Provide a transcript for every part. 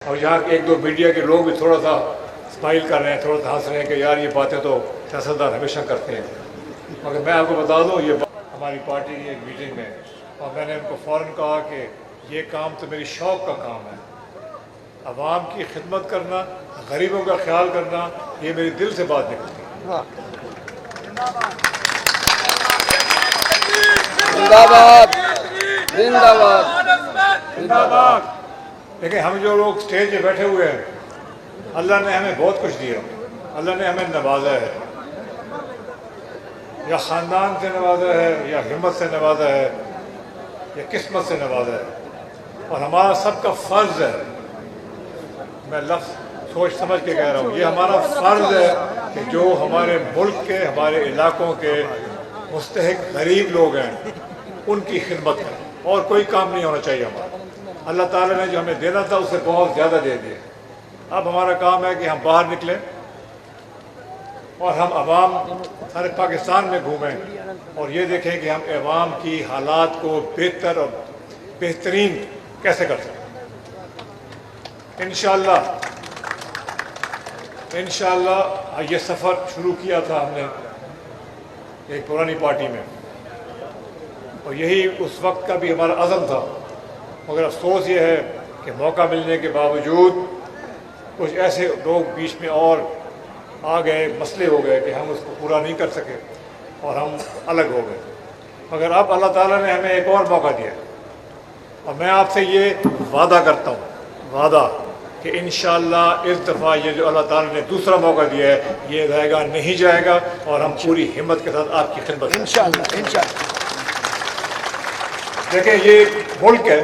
اور یہاں ایک دو میڈیا کے لوگ بھی تھوڑا سا اسمائل کر رہے ہیں، تھوڑا سا ہنس رہے ہیں کہ یار یہ باتیں تو سیاستدان ہمیشہ کرتے ہیں، مگر میں آپ کو بتا دوں یہ ہماری پارٹی کی ایک میٹنگ میں، اور میں نے ان کو فوراً کہا کہ یہ کام تو میری شوق کا کام ہے، عوام کی خدمت کرنا، غریبوں کا خیال کرنا، یہ میری دل سے بات نکلتی ہے۔ زندہ باد زندہ باد زندہ باد۔ لیکن ہم جو لوگ اسٹیج پہ بیٹھے ہوئے ہیں، اللہ نے ہمیں بہت کچھ دیا، اللہ نے ہمیں نوازا ہے، یا خاندان سے نوازا ہے، یا ہمت سے نوازا ہے، یا قسمت سے نوازا ہے، اور ہمارا سب کا فرض ہے، میں لفظ سوچ سمجھ کے کہہ رہا ہوں، یہ ہمارا فرض ہے کہ جو ہمارے ملک کے، ہمارے علاقوں کے مستحق غریب لوگ ہیں ان کی خدمت کریں، اور کوئی کام نہیں ہونا چاہیے ہمارا۔ اللہ تعالیٰ نے جو ہمیں دینا تھا اس سے بہت زیادہ دے دیا۔ اب ہمارا کام ہے کہ ہم باہر نکلیں اور ہم عوام سارے پاکستان میں گھومیں اور یہ دیکھیں کہ ہم عوام کی حالات کو بہتر اور بہترین کیسے کر سکتے ہیں۔ انشاءاللہ یہ سفر شروع کیا تھا ہم نے ایک پرانی پارٹی میں، اور یہی اس وقت کا بھی ہمارا عزم تھا، مگر افسوس یہ ہے کہ موقع ملنے کے باوجود کچھ ایسے لوگ بیچ میں اور آ گئے، مسئلے ہو گئے کہ ہم اس کو پورا نہیں کر سکے اور ہم الگ ہو گئے، مگر اب اللہ تعالیٰ نے ہمیں ایک اور موقع دیا، اور میں آپ سے یہ وعدہ کرتا ہوں، وعدہ کہ انشاءاللہ اس دفعہ یہ جو اللہ تعالیٰ نے دوسرا موقع دیا ہے یہ رہے گا نہیں جائے گا، اور ہم پوری ہمت کے ساتھ آپ کی خدمت کریں۔ انشاءاللہ دیکھیں یہ ملک ہے،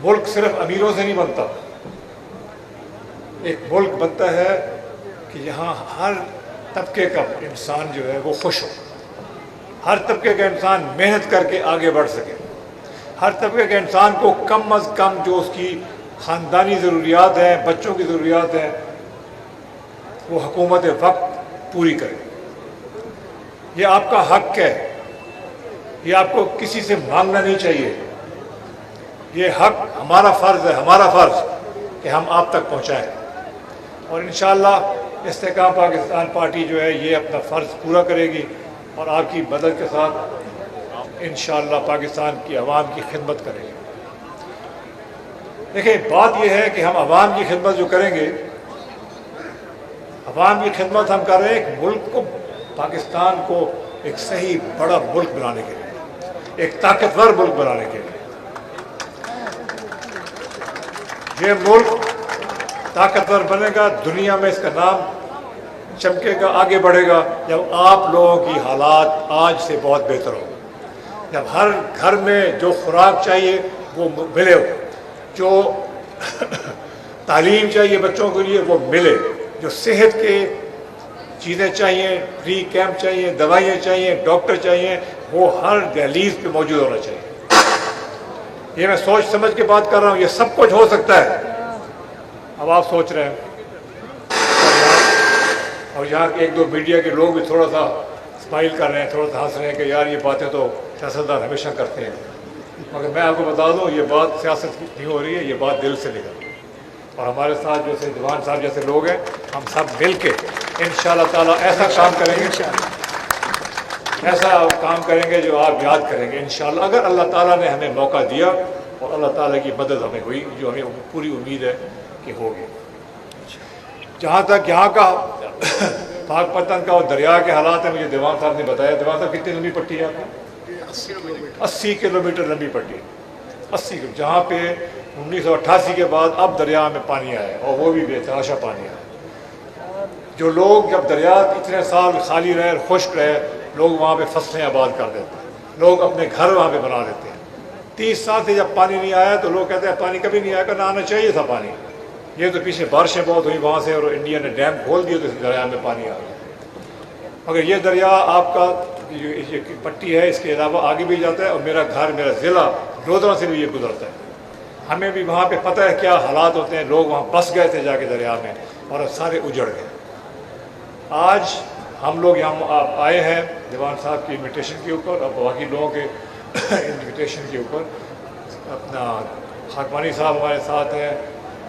ملک صرف امیروں سے نہیں بنتا، ایک ملک بنتا ہے کہ یہاں ہر طبقے کا انسان جو ہے وہ خوش ہو، ہر طبقے کا انسان محنت کر کے آگے بڑھ سکے، ہر طبقے کے انسان کو کم از کم جو اس کی خاندانی ضروریات ہیں، بچوں کی ضروریات ہیں، وہ حکومت وقت پوری کرے۔ یہ آپ کا حق ہے، یہ آپ کو کسی سے مانگنا نہیں چاہیے، یہ حق ہمارا فرض ہے، ہمارا فرض کہ ہم آپ تک پہنچائیں، اور انشاءاللہ استحکام پاکستان پارٹی جو ہے یہ اپنا فرض پورا کرے گی، اور آپ کی مدد کے ساتھ انشاءاللہ پاکستان کی عوام کی خدمت کرے گی۔ دیکھیں بات یہ ہے کہ ہم عوام کی خدمت جو کریں گے، عوام کی خدمت ہم کر رہے ہیں ایک ملک کو، پاکستان کو ایک صحیح بڑا ملک بنانے کے لیے، ایک طاقتور ملک بنانے کے لیے۔ یہ ملک طاقتور بنے گا، دنیا میں اس کا نام چمکے گا، آگے بڑھے گا جب آپ لوگوں کی حالات آج سے بہت بہتر ہو، جب ہر گھر میں جو خوراک چاہیے وہ ملے، جو تعلیم چاہیے بچوں کے لیے وہ ملے، جو صحت کے چیزیں چاہیے، فری کیمپ چاہیے، دوائیاں چاہیے، ڈاکٹر چاہیے، وہ ہر دہلیز پہ موجود ہونا چاہیے۔ یہ میں سوچ سمجھ کے بات کر رہا ہوں، یہ سب کچھ ہو سکتا ہے۔ اب آپ سوچ رہے ہیں، اور یہاں ایک دو میڈیا کے لوگ بھی تھوڑا سا اسمائل کر رہے ہیں، تھوڑا سا ہنس رہے ہیں کہ یار یہ باتیں تو سیاستدان ہمیشہ کرتے ہیں، مگر میں آپ کو بتا دوں یہ بات سیاست کی نہیں ہو رہی ہے، یہ بات دل سے نکل رہی ہے، اور ہمارے ساتھ جیسے دیوان صاحب جیسے لوگ ہیں، ہم سب مل کے انشاءاللہ تعالیٰ ایسا کام کریں گے، ایسا کام کریں گے جو آپ یاد کریں گے انشاءاللہ، اگر اللہ تعالیٰ نے ہمیں موقع دیا اور اللہ تعالیٰ کی مدد ہمیں ہوئی، جو ہمیں پوری امید ہے کہ ہوگی۔ جہاں تک یہاں کا پاک پتن کا اور دریا کے حالات ہیں، مجھے دیوان صاحب نے بتایا، دیوان صاحب کتنی لمبی پٹی ہے آپ کی؟ 80 کلومیٹر لمبی پٹی ہے، 80 کلومیٹر، جہاں پہ 1988 کے بعد اب دریا میں پانی آیا اور وہ بھی بے تحاشا پانی آیا۔ جو لوگ جب دریا اتنے سال خالی رہے، خشک رہے، لوگ وہاں پہ فصلیں آباد کر دیتے ہیں، لوگ اپنے گھر وہاں پہ بنا دیتے ہیں۔ 30 سال سے جب پانی نہیں آیا تو لوگ کہتے ہیں پانی کبھی نہیں آیا، نہ آنا چاہیے تھا پانی، یہ تو پیچھے بارشیں بہت ہوئی وہاں سے اور انڈیا نے ڈیم کھول دیے تو اس دریا میں پانی آ گیا، مگر یہ دریا آپ کا یہ پٹی ہے، اس کے علاوہ آگے بھی جاتا ہے، اور میرا گھر، میرا ضلع لودھرا سے بھی یہ گزرتا ہے۔ ہمیں بھی وہاں پہ پتہ ہے کیا حالات ہوتے ہیں، لوگ وہاں بس گئے تھے جا کے دریا میں اور سارے اجڑ گئے۔ آج ہم لوگ یہاں آئے ہیں دیوان صاحب کی انویٹیشن کے اوپر اور باقی لوگوں کے انویٹیشن کے اوپر، اپنا خاکوانی صاحب ہمارے ساتھ ہیں،